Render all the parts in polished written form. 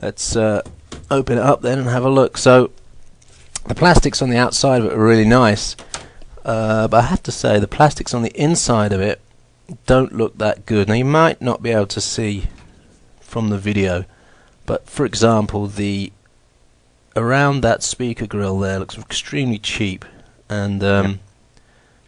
Let's open it up then and have a look. So the plastics on the outside of it are really nice, but I have to say the plastics on the inside of it don't look that good. Now you might not be able to see from the video, but for example, the around that speaker grill there looks extremely cheap, and it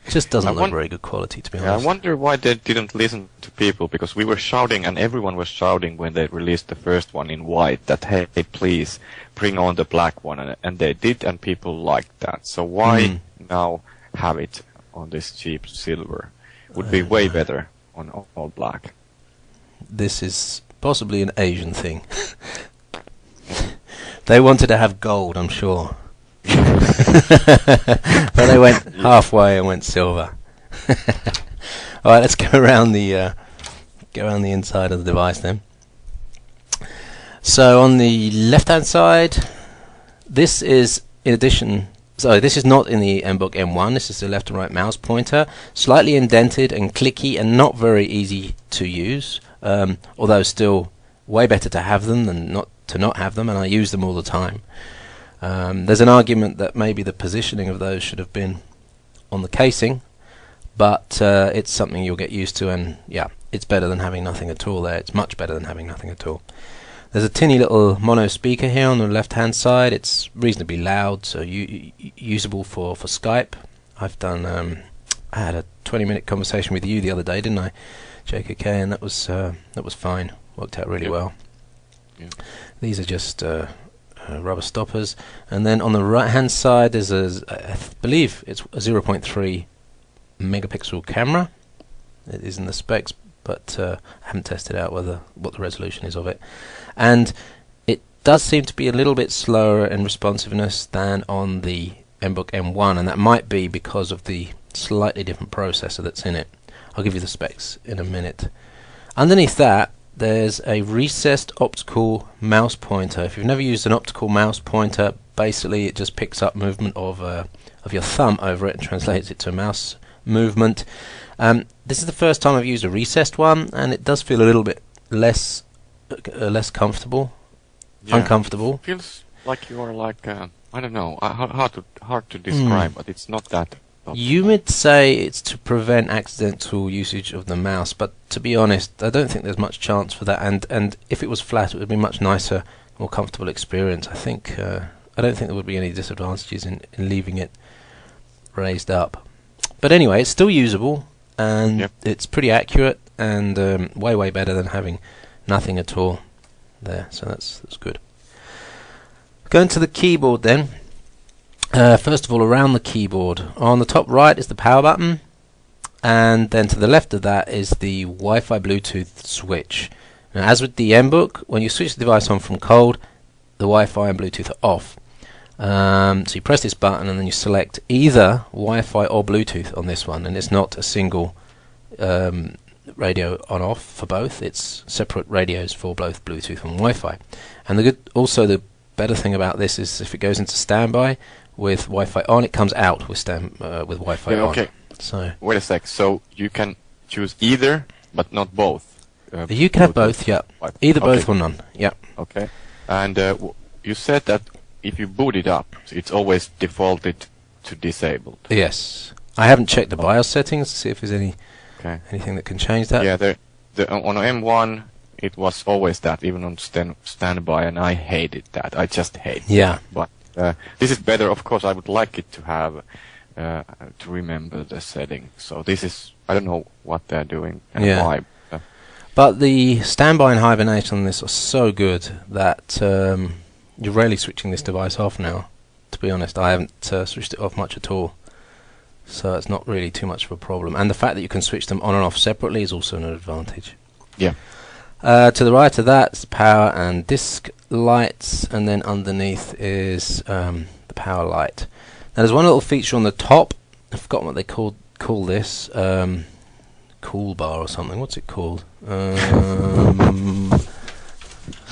just doesn't look very good quality, to be honest. I wonder why they didn't listen to people, because we were shouting, and everyone was shouting when they released the first one in white that, hey, please bring on the black one, and they did, and people liked that. So why now have it on this cheap silver? Would be way better on all black. This is possibly an Asian thing. They wanted to have gold, I'm sure. But they went halfway and went silver. All right, let's go around the inside of the device then. So on the left-hand side, this is in addition. So this is not in the MBook M1. This is the left and right mouse pointer, slightly indented and clicky, and not very easy to use. Although still way better to have them than not have them, and I use them all the time. There's an argument that maybe the positioning of those should have been on the casing, but it's something you'll get used to, and yeah, it's better than having nothing at all there. It's much better than having nothing at all. There's a tinny little mono speaker here on the left hand side. It's reasonably loud, so usable for Skype. I've done I had a 20-minute conversation with you the other day, didn't I, JKK, and that was fine. Worked out really well. These are just rubber stoppers, and then on the right hand side there's I believe it's a 0.3 megapixel camera. It is in the specs, but I haven't tested out what the resolution is of it, and it does seem to be a little bit slower in responsiveness than on the MBook M1, and that might be because of the slightly different processor that's in it. I'll give you the specs in a minute. Underneath that there's a recessed optical mouse pointer. If you've never used an optical mouse pointer, basically it just picks up movement of your thumb over it and translates it to a mouse movement. This is the first time I've used a recessed one, and it does feel a little bit less comfortable, uncomfortable. It feels like you are like I don't know, hard to describe, but it's not that. UMID say it's to prevent accidental usage of the mouse, but to be honest, I don't think there's much chance for that. And if it was flat, it would be a much nicer, more comfortable experience. I don't think there would be any disadvantages in leaving it raised up. But anyway, it's still usable, and it's pretty accurate, and way better than having nothing at all there. So that's good. Going to the keyboard then. First of all, around the keyboard, on the top right is the power button, and then to the left of that is the Wi-Fi Bluetooth switch. Now, as with the MBook, when you switch the device on from cold, the Wi-Fi and Bluetooth are off. So you press this button and then you select either Wi-Fi or Bluetooth on this one, and it's not a single radio on-off for both. It's separate radios for both Bluetooth and Wi-Fi. And the better thing about this is if it goes into standby with Wi-Fi on, it comes out with Wi-Fi on. Okay. So wait a sec. So you can choose either, but not both. You can have both, yeah. Either both or none, yeah. Okay. And you said that if you boot it up, it's always defaulted to disabled. Yes. I haven't checked the BIOS settings to see if there's anything that can change that. Yeah, on M1 it was always that, even on standby, and I hated that. I just hate that. But this is better. Of course, I would like it to have to remember the setting. So this is, I don't know what they're doing and why. But the standby and hibernation on this are so good that you're rarely switching this device off now. To be honest, I haven't switched it off much at all. So it's not really too much of a problem. And the fact that you can switch them on and off separately is also an advantage. Yeah. To the right of that is power and disk lights, and then underneath is the power light. Now there's one little feature on the top. I've forgotten what they call this. Cool bar or something. What's it called? I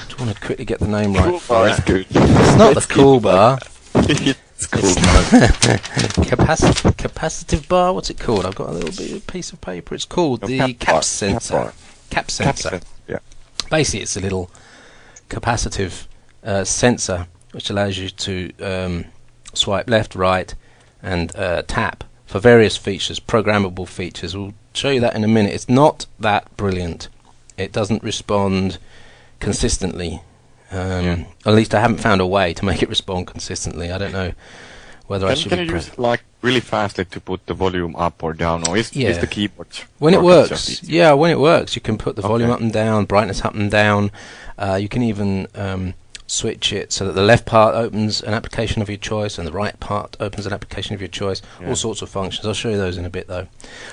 just want to quickly get the name right. Cool bar is good. It's not the cool bar. It's cool. Capacitive bar. What's it called? I've got a little piece of paper. It's called the cap sensor. Cap sensor. Yeah. Basically, it's a little capacitive sensor, which allows you to swipe left, right, and tap for various features, programmable features. We'll show you that in a minute. It's not that brilliant. It doesn't respond consistently. At least I haven't found a way to make it respond consistently. I don't know whether I should. Can you use it like really fastly to put the volume up or down, or is the keyboard? When it works, when it works, you can put the volume up and down, brightness up and down. You can even switch it so that the left part opens an application of your choice and the right part opens an application of your choice. All sorts of functions. I'll show you those in a bit though.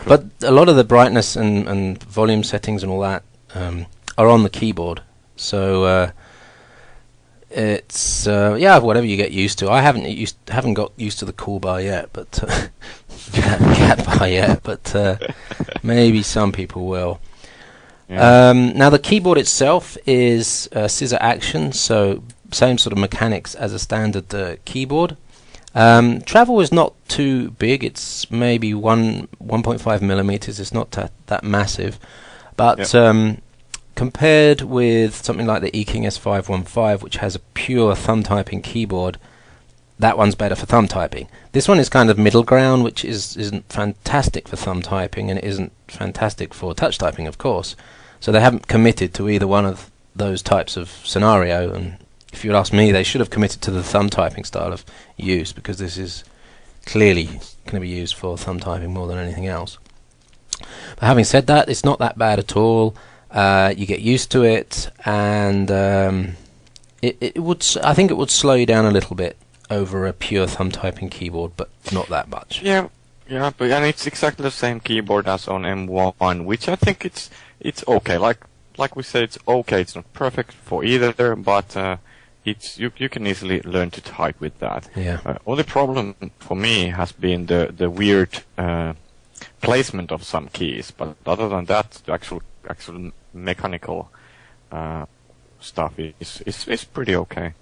But a lot of the brightness and volume settings and all that are on the keyboard. So it's whatever you get used to. I haven't got used to the cool bar yet, but cat bar yet, but maybe some people will. Now the keyboard itself is scissor action, so same sort of mechanics as a standard keyboard. Travel is not too big. It's maybe 1.5 millimeters. It's not that massive, but compared with something like the eKing S515, which has a pure thumb typing keyboard, that one's better for thumb typing. This one is kind of middle ground, which isn't fantastic for thumb typing, and it isn't fantastic for touch typing, of course. So they haven't committed to either one of those types of scenario, and if you would ask me, they should have committed to the thumb typing style of use, because this is clearly going to be used for thumb typing more than anything else. But having said that, it's not that bad at all. You get used to it, and I think it would slow you down a little bit over a pure thumb typing keyboard, but not that much. Yeah, but and it's exactly the same keyboard as on M1, which I think it's okay. Like we said, it's okay. It's not perfect for either, but it's you can easily learn to type with that. Only problem for me has been the weird placement of some keys, but other than that, the actual mechanical stuff is pretty okay.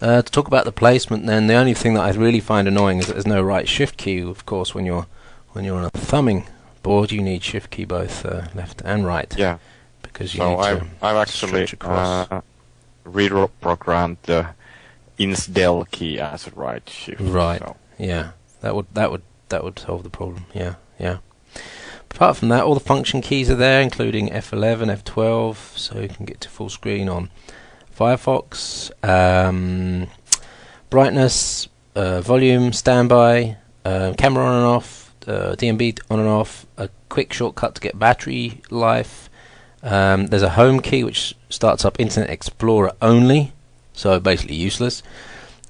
To talk about the placement, then, the only thing that I really find annoying is that there's no right shift key. Of course, when you're on a thumbing board, you need shift key both left and right. Because you need to I've actually reprogrammed the InsDel key as a right shift. Right. So. Yeah. That would solve the problem. Yeah. Apart from that, all the function keys are there, including F11, F12, so you can get to full screen on Firefox. Brightness, volume, standby, camera on and off, DMB on and off, a quick shortcut to get battery life. There's a home key which starts up Internet Explorer only, so basically useless.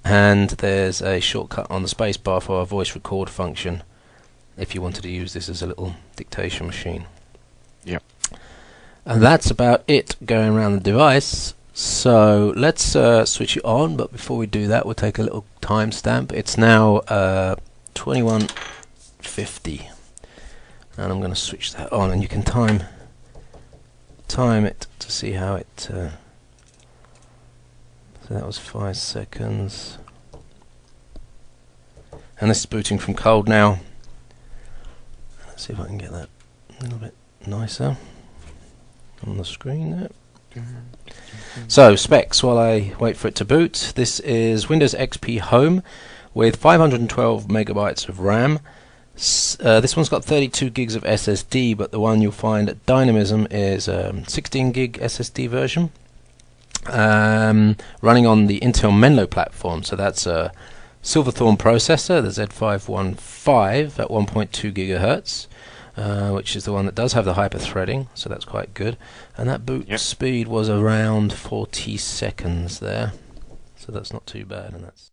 And there's a shortcut on the spacebar for a voice record function, if you wanted to use this as a little dictation machine. And that's about it going around the device. So let's switch it on, but before we do that, we'll take a little timestamp. It's now 21:50, and I'm going to switch that on, and you can time it to see how it. So that was 5 seconds, and this is booting from cold now. Let's see if I can get that a little bit nicer on the screen there. So, specs while I wait for it to boot. This is Windows XP Home with 512 megabytes of RAM. This one's got 32 gigs of SSD, but the one you'll find at Dynamism is 16 gig SSD version. Running on the Intel Menlo platform, so that's a Silverthorne processor, the Z515 at 1.2 gigahertz. Which is the one that does have the hyper-threading, so that's quite good. And that boot speed was around 40 seconds there, so that's not too bad. And that's